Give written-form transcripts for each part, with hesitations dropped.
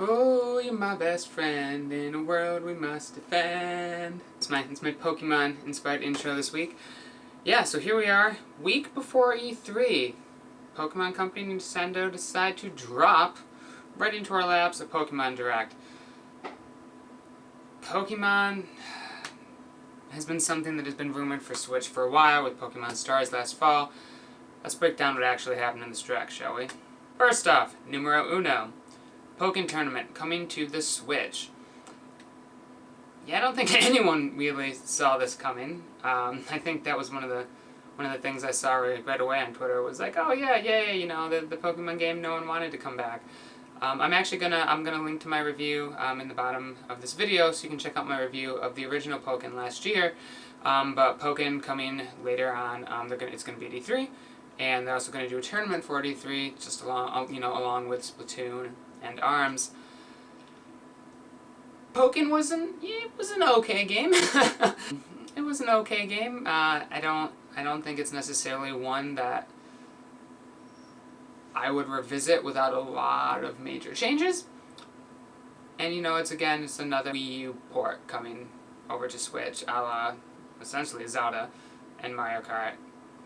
Oh, you're my best friend in a world we must defend. It's my Pokemon inspired intro this week. Yeah, so here we are, week before E3. Pokemon Company and Nintendo decide to drop right into our laps a Pokemon Direct. Pokemon has been something that has been rumored for Switch for a while with Pokemon Stars last fall. Let's break down what actually happened in this Direct, shall we? First off, numero uno. Pokken Tournament coming to the Switch. Yeah, I don't think anyone really saw this coming. I think that was one of the things I saw right away on Twitter was like, oh yeah, yay, you know, the Pokemon game no one wanted to come back. I'm actually gonna link to my review in the bottom of this video, so you can check out my review of the original Pokken last year. But Pokken coming later on, it's gonna be at E3, and they're also gonna do a tournament for E3, just along with Splatoon and ARMS. Pokken was an okay game. It was an okay game. I don't think it's necessarily one that I would revisit without a lot of major changes. And it's another Wii U port coming over to Switch, a la essentially Zelda and Mario Kart,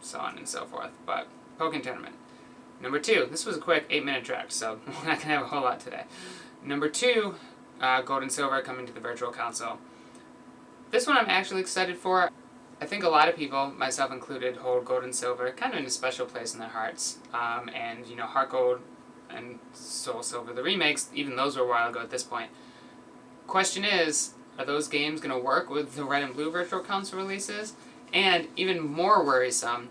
so on and so forth. But Pokken Tournament. Number 2, this was a quick 8-minute Direct, so we're not going to have a whole lot today. Number 2, Gold and Silver coming to the Virtual Console. This one I'm actually excited for. I think a lot of people, myself included, hold Gold and Silver kind of in a special place in their hearts. And Heart Gold and Soul Silver, the remakes, even those were a while ago at this point. Question is, are those games going to work with the Red and Blue Virtual Console releases? And even more worrisome,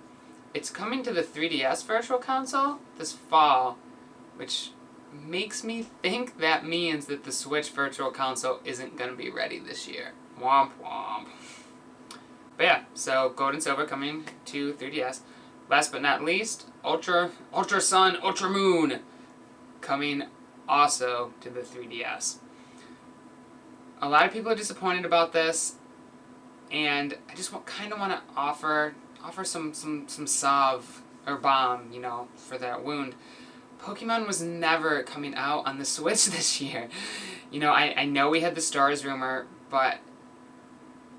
it's coming to the 3DS Virtual Console this fall, which makes me think that means that the Switch Virtual Console isn't going to be ready this year. Womp womp. But yeah, so Gold and Silver coming to 3DS. Last but not least, Ultra Sun, Ultra Moon coming also to the 3DS. A lot of people are disappointed about this, and I just kind of want to offer some salve or balm, for that wound. Pokemon was never coming out on the Switch this year. I know we had the Stars rumor, but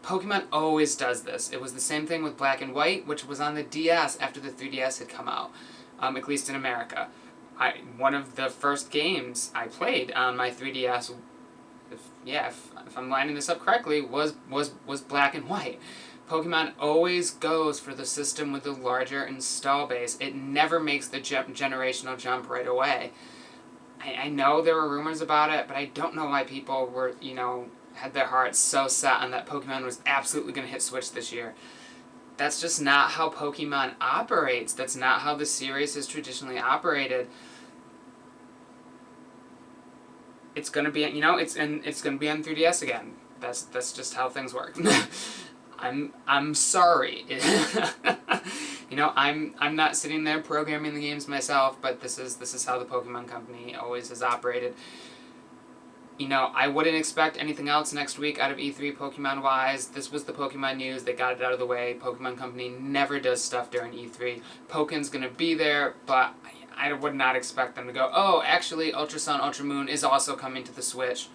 Pokemon always does this. It was the same thing with Black and White, which was on the DS after the 3DS had come out, at least in America. One of the first games I played on my 3DS, if I'm lining this up correctly, was Black and White. Pokemon always goes for the system with the larger install base. It never makes the generational jump right away. I know there were rumors about it, but I don't know why people were, had their hearts so set on that Pokemon was absolutely going to hit Switch this year. That's just not how Pokemon operates. That's not how the series has traditionally operated. It's going to be, it's going to be on 3DS again. That's just how things work. I'm sorry. I'm not sitting there programming the games myself, but this is how the Pokemon Company always has operated. I wouldn't expect anything else next week out of E3 Pokemon-wise. This was the Pokemon news. They got it out of the way. Pokemon Company never does stuff during E3. Poken's going to be there, but I would not expect them to go, oh, actually, Ultra Sun, Ultra Moon is also coming to the Switch.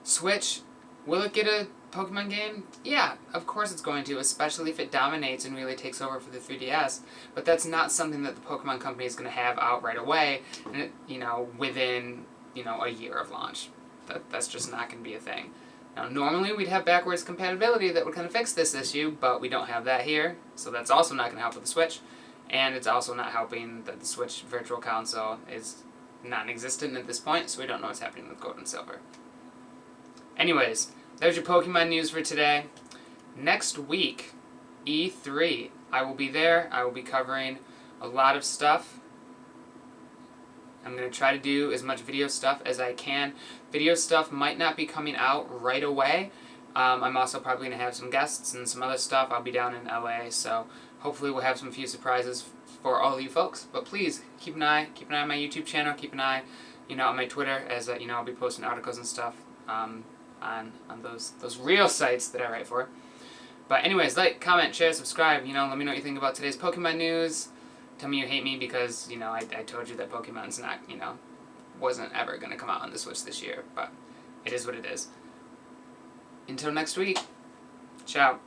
Switch, will it get a Pokemon game? Yeah, of course it's going to, especially if it dominates and really takes over for the 3DS. But that's not something that the Pokemon Company is going to have out right away, and within a year of launch. That's just not going to be a thing. Now, normally we'd have backwards compatibility that would kind of fix this issue, but we don't have that here, so that's also not going to help with the Switch, and it's also not helping that the Switch Virtual Console is non-existent at this point, so we don't know what's happening with Gold and Silver. Anyways, there's your Pokemon news for today. Next week, E3. I will be there. I will be covering a lot of stuff. I'm going to try to do as much video stuff as I can. Video stuff might not be coming out right away. I'm also probably going to have some guests and some other stuff. I'll be down in LA, so hopefully we'll have some few surprises for all you folks. But please, keep an eye on my YouTube channel. Keep an eye, on my Twitter, as I'll be posting articles and stuff on those real sites that I write for. But anyways, like, comment, share, subscribe. Let me know what you think about today's Pokemon news. Tell me you hate me because, I told you that Pokemon's not, wasn't ever going to come out on the Switch this year, but it is what it is. Until next week, ciao.